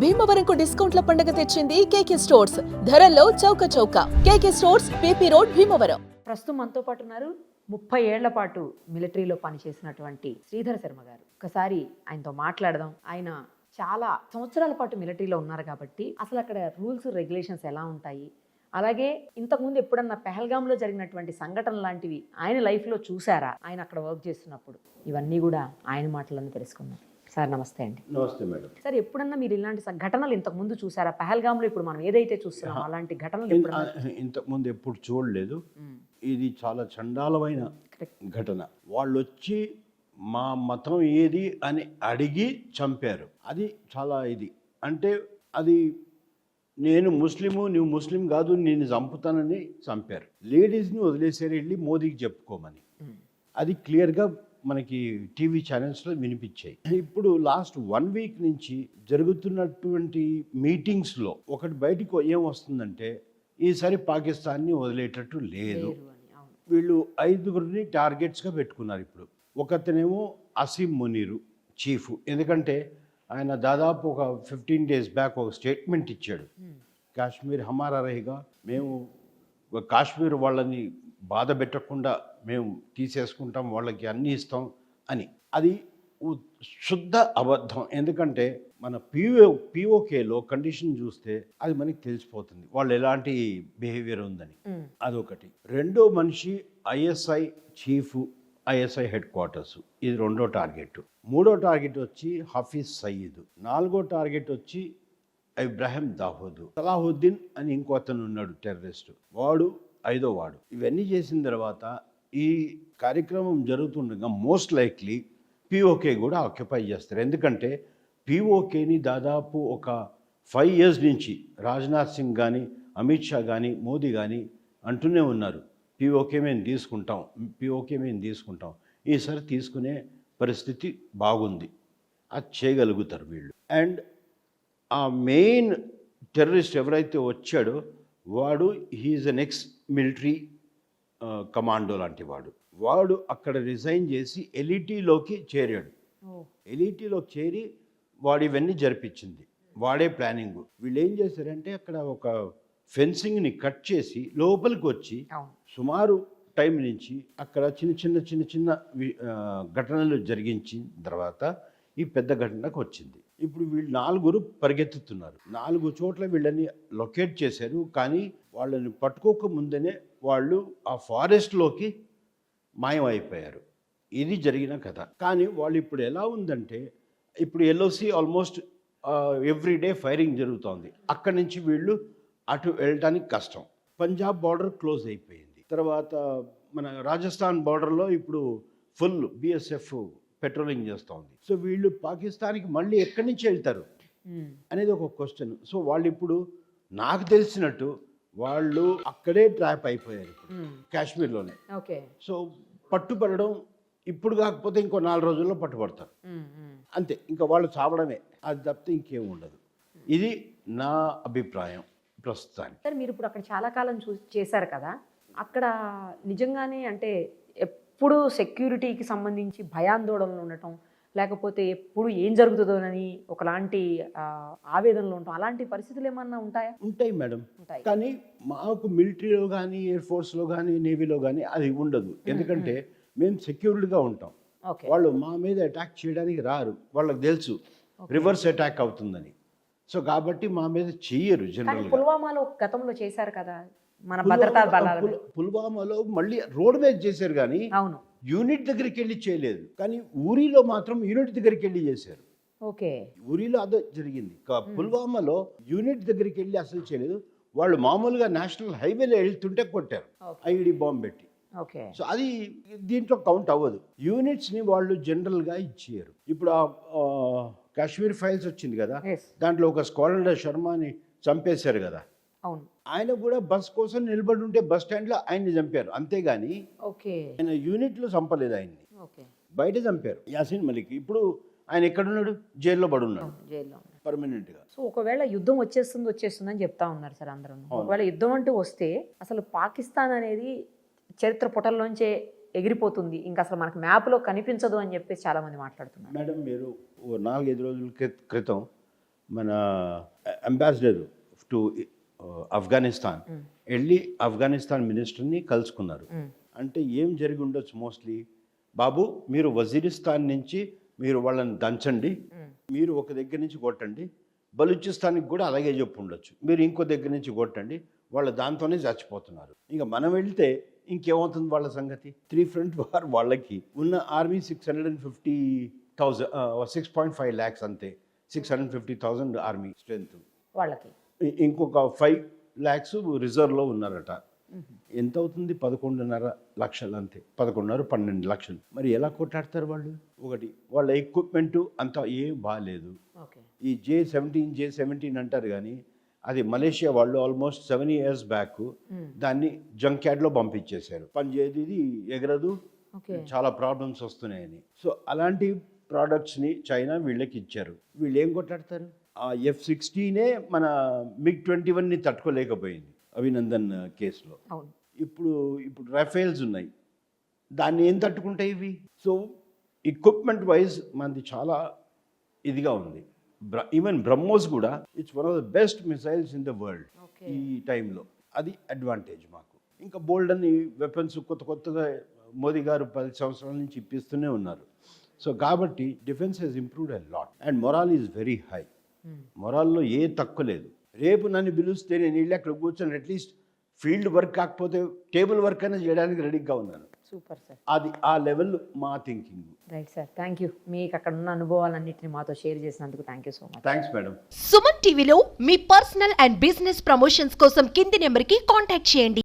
భీమవరంకు డిస్కౌంట్ల పండుగ తెచ్చింది కేకే స్టోర్స్. ధరల్లో చౌక చౌక. కేకే స్టోర్స్, పీపీ రోడ్, భీమవరం. ప్రస్తుతం మనతో పాటు ఉన్నారు 30 ఏళ్ల పాటు మిలిటరీలో పనిచేసినటువంటి శ్రీధర్ శర్మ గారు. ఒకసారి ఆయనతో మాట్లాడదాం. ఆయన చాలా సంవత్సరాల పాటు మిలిటరీలో ఉన్నారు కాబట్టి అసలు అక్కడ రూల్స్ రెగ్యులేషన్స్ ఎలా ఉంటాయి, అలాగే ఇంతకుముందు ఎప్పుడన్నా పెహల్గాంలో జరిగినటువంటి సంఘటన లాంటివి ఆయన లైఫ్లో చూసారా, ఆయన అక్కడ వర్క్ చేస్తున్నప్పుడు, ఇవన్నీ కూడా ఆయన మాటలను తెలుసుకున్నాం. సార్ నమస్తే అండి. నమస్తే మేడం. సార్ ఎప్పుడన్నా మీరు ఇలాంటి ఘటనలు ఇంతకు ముందు చూసారా? పెహల్గాంలో ఇప్పుడు మనం ఏదైతే చూస్తున్నాం అలాంటి ఘటనలు ఇంతకుముందు ఎప్పుడు చూడలేదు. ఇది చాలా చండాలమైన ఘటన. వాళ్ళు వచ్చి మా మతం ఏది అని అడిగి చంపారు. అది చాలా ఇది అంటే అది నేను ముస్లిము, నువ్వు ముస్లిం కాదు, నేను చంపుతానని చంపారు. లేడీస్ని వదిలేసారు వెళ్ళి మోదీకి చెప్పుకోమని. అది క్లియర్గా మనకి టీవీ ఛానల్స్లో వినిపించాయి. ఇప్పుడు లాస్ట్ 1 వీక్ నుంచి జరుగుతున్నటువంటి మీటింగ్స్లో ఒకటి బయటకు ఏం వస్తుందంటే ఈసారి పాకిస్తాన్ని వదిలేటట్టు లేదు. వీళ్ళు 5గురిని టార్గెట్స్గా పెట్టుకున్నారు. ఇప్పుడు ఒకతనేమో అసీం మునీరు చీఫ్, ఎందుకంటే ఆయన దాదాపు ఒక 15 days బ్యాక్ ఒక స్టేట్మెంట్ ఇచ్చాడు. కాశ్మీర్ హమారా రహిగా, మేము కాశ్మీర్ వాళ్ళని బాధ పెట్టకుండా మేము తీసేసుకుంటాం, వాళ్ళకి అన్నీ ఇస్తాం అని. అది శుద్ధ అబద్ధం. ఎందుకంటే మన పిఓకేలో కండిషన్ చూస్తే అది మనకి తెలిసిపోతుంది వాళ్ళు ఎలాంటి బిహేవియర్ ఉందని. అదొకటి. రెండో మనిషి ISI chief, ISI head quarters, ఇది రెండో టార్గెట్. మూడో టార్గెట్ వచ్చి హఫీజ్ సయీద్. నాలుగో టార్గెట్ వచ్చి ఇబ్రాహిం దాహూద్. సలాహుద్దీన్ అని ఇంకో అతను ఉన్నాడు టెర్రరిస్ట్, వాడు 5వ వాడు. ఇవన్నీ చేసిన తర్వాత ఈ కార్యక్రమం జరుగుతుండగా మోస్ట్ లైక్లీ పిఓకే కూడా ఆక్యుపై చేస్తారు. ఎందుకంటే పిఓకేని దాదాపు ఒక 5 years నుంచి రాజ్నాథ్ సింగ్ కానీ, అమిత్ షా కానీ, మోదీ కానీ అంటూనే ఉన్నారు, పిఓకే మేము తీసుకుంటాం, పిఓకే మేము తీసుకుంటాం. ఈసారి తీసుకునే పరిస్థితి బాగుంది, అది చేయగలుగుతారు వీళ్ళు. అండ్ ఆ మెయిన్ టెర్రరిస్ట్ ఎవరైతే వచ్చాడో వాడు he's an ex military commando లాంటి వాడు అక్కడ రిజైన్ చేసి ఎల్ఈటీలోకి చేరాడు. ఎల్ఈటీలోకి చేరి వాడు ఇవన్నీ జరిపించింది, వాడే ప్లానింగ్. వీళ్ళు ఏం చేశారంటే అక్కడ ఒక ఫెన్సింగ్ని కట్ చేసి లోపలికి వచ్చి సుమారు టైం నుంచి అక్కడ చిన్న చిన్న ఘటనలు జరిగించిన తర్వాత ఈ పెద్ద ఘటనకు వచ్చింది. ఇప్పుడు వీళ్ళు 4 పరిగెత్తుతున్నారు. 4 చోట్ల వీళ్ళని లొకేట్ చేశారు, కానీ వాళ్ళని పట్టుకోక ముందనే వాళ్ళు ఆ ఫారెస్ట్లోకి మాయమైపోయారు. ఇది జరిగిన కథ. కానీ వాళ్ళు ఇప్పుడు ఎలా ఉందంటే, ఇప్పుడు ఎల్ఓసి ఆల్మోస్ట్ ఎవ్రీడే ఫైరింగ్ జరుగుతోంది. అక్కడి నుంచి వీళ్ళు అటు వెళ్ళడానికి కష్టం. పంజాబ్ బార్డర్ క్లోజ్ అయిపోయింది. తర్వాత మన రాజస్థాన్ బార్డర్లో ఇప్పుడు ఫుల్ బిఎస్ఎఫ్ పెట్రోలింగ్ చేస్తోంది. సో వీళ్ళు పాకిస్తాన్కి మళ్ళీ ఎక్కడి నుంచి వెళ్తారు అనేది ఒక క్వశ్చన్. సో వాళ్ళు ఇప్పుడు నాకు తెలిసినట్టు వాళ్ళు అక్కడే ట్రాప్ అయిపోయారు కాశ్మీర్లోనే. సో పట్టుబడడం ఇప్పుడు కాకపోతే ఇంకో 4 రోజుల్లో పట్టుబడతారు అంతే. ఇంకా వాళ్ళు చావడమే, అది తప్పితే ఇంకేం ఉండదు. ఇది నా అభిప్రాయం ప్రస్తుతానికి. సార్ మీరు ఇప్పుడు అక్కడ చాలా కాలం చేశారు కదా, అక్కడ నిజంగానే అంటే ఎప్పుడు సెక్యూరిటీకి సంబంధించి భయాందోళనలు ఉండటం, లేకపోతే ఎప్పుడు ఏం జరుగుతుందోనని ఒకలాంటి ఆవేదనలు ఉండటం, అలాంటి పరిస్థితులు ఏమన్నా ఉంటాయా? ఉంటాయి మేడం, కానీ మాకు మిలిటరీలో కానీ, ఎయిర్ ఫోర్స్లో కానీ, నేవీలో కానీ అది ఉండదు. ఎందుకంటే మేము సెక్యూర్డ్గా ఉంటాం. వాళ్ళు మా మీద అటాక్ చేయడానికి రారు, వాళ్ళకి తెలుసు రివర్స్ అటాక్ అవుతుందని. సో కాబట్టి మా మీద చెయ్యరు. జనరల్ పుల్వామాలో గతంలో చేశారు కదా మన భద్రతా బలాలు. పుల్వామాలో మళ్ళీ రోడ్ మీద చేశారు, కానీ అవును యూనిట్ దగ్గరికి వెళ్ళి చేయలేదు. కానీ ఊరిలో మాత్రం యూనిట్ దగ్గరికి వెళ్ళి చేశారు. ఓకే, ఊరిలో అదే జరిగింది. పుల్వామాలో యూనిట్ దగ్గరికి వెళ్ళి అసలు చేయలేదు. వాళ్ళు మామూలుగా నేషనల్ హైవేలో వెళ్తుంటే కొట్టారు ఐఈడి బాంబు పెట్టి. సో అది దీంట్లో కౌంట్ అవ్వదు. యూనిట్స్ని వాళ్ళు జనరల్గా ఇచ్చారు. ఇప్పుడు కాశ్మీర్ ఫైల్స్ వచ్చింది కదా, దాంట్లో ఒక స్క్వాడ్రన్ శర్మని చంపేశారు కదా, అవును. ఆయన కూడా బస్ కోసం నిలబడి ఉంటే బస్ స్టాండ్లో ఆయన్ని చంపారు, అంతేగాని ఆయన యూనిట్లో చంపలేదు. ఆయన్ని బయట చంపారు, యాసిన్ మలిక్. ఇప్పుడు ఆయన ఎక్కడున్నాడు? జైల్లో పడున్నాడు పర్మనెంట్గా. సో ఒకవేళ యుద్ధం వచ్చేస్తుందని చెప్తా ఉన్నారు సార్ అందరూ. ఒకవేళ యుద్ధం అంటూ వస్తే అసలు పాకిస్తాన్ అనేది చరిత్ర పుటల్లోంచే ఎగిరిపోతుంది, ఇంకా అసలు మనకు మ్యాప్లో కనిపించదు అని చెప్పేసి చాలామంది మాట్లాడుతున్నారు. మేడం, మీరు 4-5 రోజుల క్రితం మన అంబాసిడర్ టు ఆఫ్ఘనిస్తాన్ వెళ్ళి ఆఫ్ఘనిస్తాన్ మినిస్టర్ని కలుసుకున్నారు. అంటే ఏం జరిగి ఉండొచ్చు మోస్ట్లీ, బాబు మీరు వజీరిస్తాన్ నుంచి మీరు వాళ్ళని దంచండి, మీరు ఒక దగ్గర నుంచి కొట్టండి, బలూచిస్తాన్కి కూడా అలాగే చెప్పు ఉండొచ్చు, మీరు ఇంకో దగ్గర నుంచి కొట్టండి, వాళ్ళు దాంతోనే చచ్చిపోతున్నారు. ఇంకా మనం వెళ్తే ఇంకేమవుతుంది వాళ్ళ సంగతి. 3 ఫ్రంట్ వార్ వాళ్ళకి ఉన్న ఆర్మీ 650,000 6.5 lakhs అంతే, 650,000 ఆర్మీ స్ట్రెంత్ వాళ్ళకి. ఇంకొక 5 lakhs రిజర్వ్లో ఉన్నారట. ఎంత అవుతుంది? 11.5 లక్షలు అంతే, 11.5-12 లక్షలు. మరి ఎలా కొట్టాడతారు వాళ్ళు? ఒకటి వాళ్ళ ఎక్విప్మెంటు అంతా ఏం బాగాలేదు. ఓకే. ఈ J-17 అంటారు కానీ అది మలేషియా వాళ్ళు ఆల్మోస్ట్ 7 years బ్యాక్ దాన్ని జంక్ యార్డ్లో పంపించేశారు. పనిచేయదు, ఇది ఎగరదు, చాలా ప్రాబ్లమ్స్ వస్తున్నాయని. సో అలాంటి ప్రోడక్ట్స్ని చైనా వీళ్ళకి ఇచ్చారు. వీళ్ళు ఏం కొట్టాడతారు? ఆ F-16 మన MiG-21ని తట్టుకోలేకపోయింది అభినందన్ కేసులో. ఇప్పుడు రఫేల్స్ ఉన్నాయి, దాన్ని ఏం తట్టుకుంటాయి ఇవి? సో ఎక్విప్మెంట్ వైజ్ మనది చాలా ఇదిగా ఉంది. ఈవెన్ బ్రహ్మోస్ కూడా it's one of the best missiles in the world ఈ టైంలో. అది అడ్వాంటేజ్ మాకు. ఇంకా బోల్డ్ అని వెపన్స్ కొత్తగా మోదీ గారు 10 సంవత్సరాల నుంచి ఇప్పిస్తూనే ఉన్నారు. సో కాబట్టి defence has improved a lot and morale is very high. మొరాల్లో ఏ తక్కువ లేదు. రేపు నన్ను పిలిస్తే నేను వెళ్ళి అక్కడ కూర్చొని అట్లీస్ట్ ఫీల్డ్ వర్క్ కాకపోతే టేబుల్ వర్క్ అయినా చేయడానికి రెడీగా ఉన్నాను. Super sir. అది ఆ లెవెల్ మా thinking. Right sir, thank you. మీకు అక్కడ ఉన్న అనుభవాలన్నింటినీ మాతో షేర్ చేసినందుకు thank you so much. Thanks madam. Suman టీవీలో మీ పర్సనల్ అండ్ బిజినెస్ ప్రమోషన్స్ కోసం కింది నెంబర్కి కాంటాక్ట్ చేయండి.